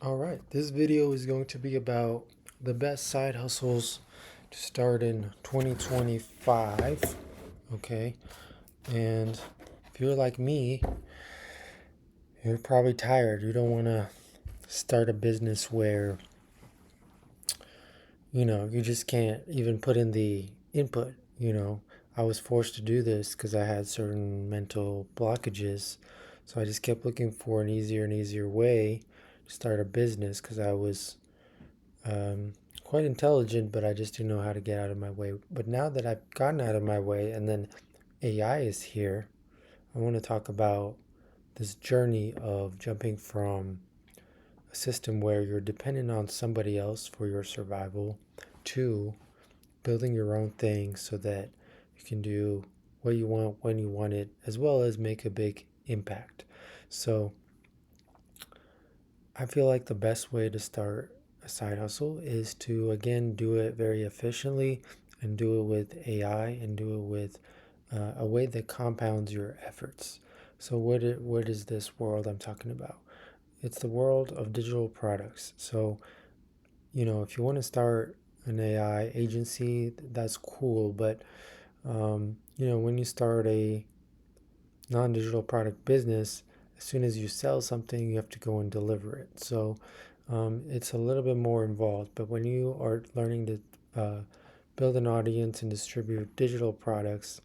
All right, this video is going to be about the best side hustles to start in 2025. Okay, and if you're like me, you're probably tired. You don't want to start a business where you just can't even put in the input. I was forced to do this because I had certain mental blockages, so I just kept looking for an easier and easier way to start a business because I was um, quite intelligent, but I just didn't know how to get out of my way. But now that I've gotten out of my way and then AI is here, I want to talk about this journey of jumping from a system where you're dependent on somebody else for your survival to building your own thing so that you can do what you want when you want it, as well as make a big impact. So, I feel like the best way to start a side hustle is to, again, do it very efficiently and do it with AI and do it with a way that compounds your efforts. So, what is this world I'm talking about? It's the world of digital products. So, if you want to start an AI agency, that's cool. But, when you start a non digital product business, as soon as you sell something, you have to go and deliver it. So it's a little bit more involved. But when you are learning to build an audience and distribute digital products,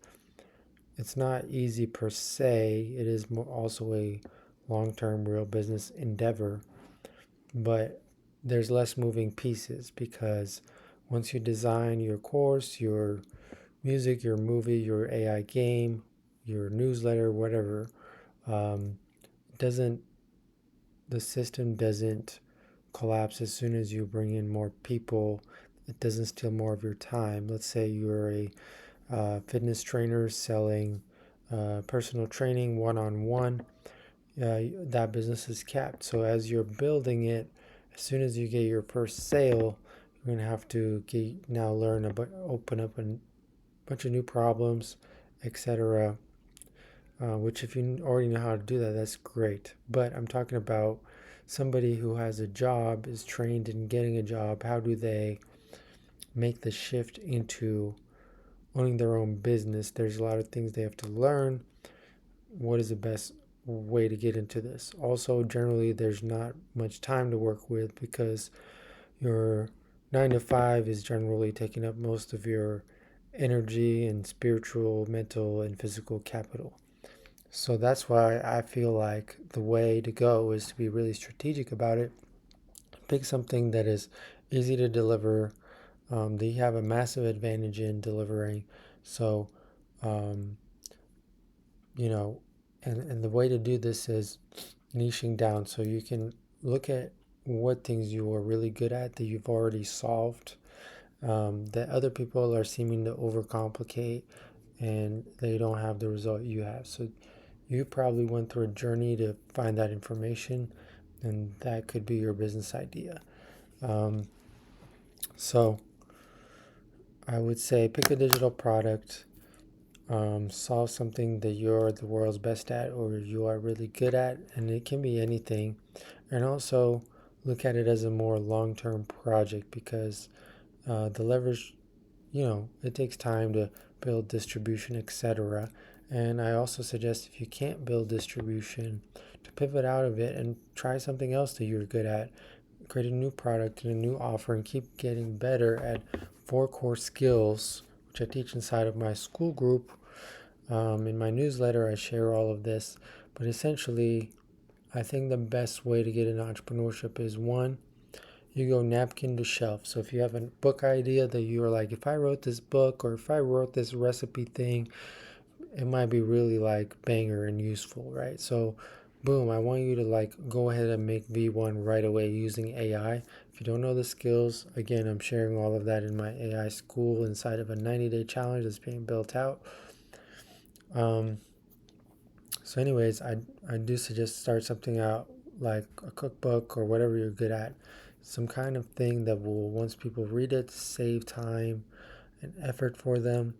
it's not easy per se. It is also a long term real business endeavor, but there's less moving pieces because once you design your course, your music, your movie, your AI game, your newsletter, whatever, um, doesn't the system doesn't collapse as soon as you bring in more people. It doesn't steal more of your time. Let's say you're a fitness trainer selling personal training one-on-one. That business is capped. So as you're building it, as soon as you get your first sale, you're gonna have to now learn about open up a bunch of new problems, etc. Which, if you already know how to do that, that's great. But I'm talking about somebody who has a job, is trained in getting a job. How do they make the shift into owning their own business? There's a lot of things they have to learn. What is the best way to get into this? Also, generally, there's not much time to work with because your 9 to 5 is generally taking up most of your energy and spiritual, mental, and physical capital. So that's why I feel like the way to go is to be really strategic about it. Pick something that is easy to deliver, that you have a massive advantage in delivering. So, um, you know, and the way to do this is niching down. So you can look at what things you are really good at that you've already solved, that other people are seeming to overcomplicate and they don't have the result you have. So you probably went through a journey to find that information, and that could be your business idea. Um, so I would say pick a digital product, solve something that you're the world's best at or you are really good at, and it can be anything. And also look at it as a more long term project because the leverage, it takes time to build distribution, etc. And I also suggest if you can't build distribution, to pivot out of it and try something else that you're good at. Create a new product and a new offer and keep getting better at 4 core skills, which I teach inside of my school group. In my newsletter, I share all of this. But essentially, I think the best way to get into entrepreneurship is one, you go napkin to shelf. So if you have a book idea that you're like, if I wrote this book or if I wrote this recipe thing, it might be really like banger and useful, right? So boom, I want you to like go ahead and make V1 right away using AI. If you don't know the skills, again, I'm sharing all of that in my AI school inside of a 90-day challenge that's being built out. Um, so anyways, I do suggest start something out like a cookbook or whatever you're good at. Some kind of thing that will, once people read it, save time and effort for them.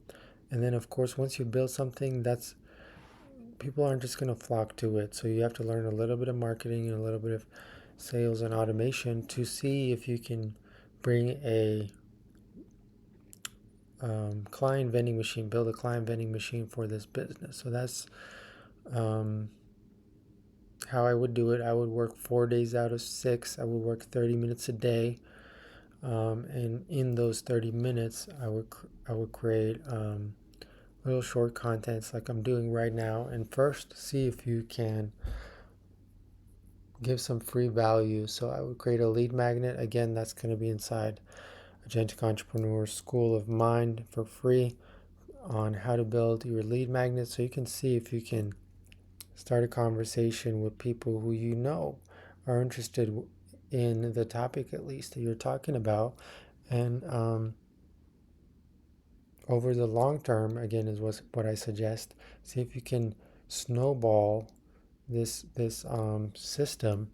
And then, of course, once you build something, that's people aren't just going to flock to it. So you have to learn a little bit of marketing and a little bit of sales and automation to see if you can bring a client vending machine, build a client vending machine for this business. So that's um, how I would do it. I would work 4 days out of 6. I would work 30 minutes a day, and in those 30 minutes, I would create little short contents like I'm doing right now. And first, see if you can give some free value. So I would create a lead magnet. Again, that's going to be inside Agentic Entrepreneur School of Mind for free on how to build your lead magnet, so you can see if you can start a conversation with people who you know are interested in the topic, at least, that you're talking about. And over the long term, again, is what I suggest. See if you can snowball this system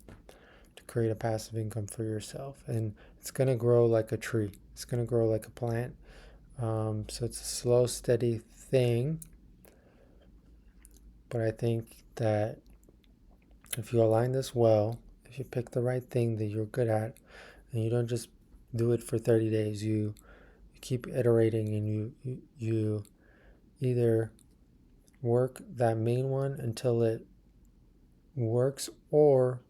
to create a passive income for yourself. And it's going to grow like a tree. It's going to grow like a plant. So it's a slow, steady thing. But I think that if you align this well, if you pick the right thing that you're good at, and you don't just do it for 30 days, you keep iterating, and you either work that main one until it works, or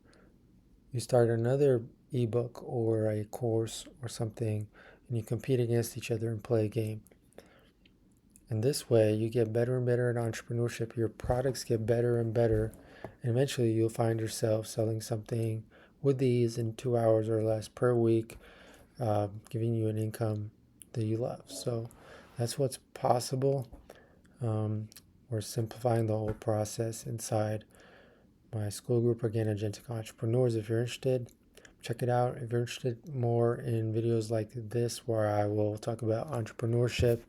you start another ebook or a course or something, and you compete against each other and play a game. And this way, you get better and better at entrepreneurship. Your products get better and better. And eventually, you'll find yourself selling something with these in 2 hours or less per week, giving you an income that you love. So that's what's possible. We're simplifying the whole process inside my school group, again, Agentic Entrepreneurs. If you're interested, check it out. If you're interested more in videos like this, where I will talk about entrepreneurship,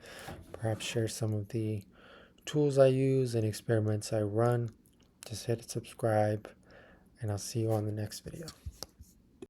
perhaps share some of the tools I use and experiments I run, just hit subscribe, and I'll see you on the next video.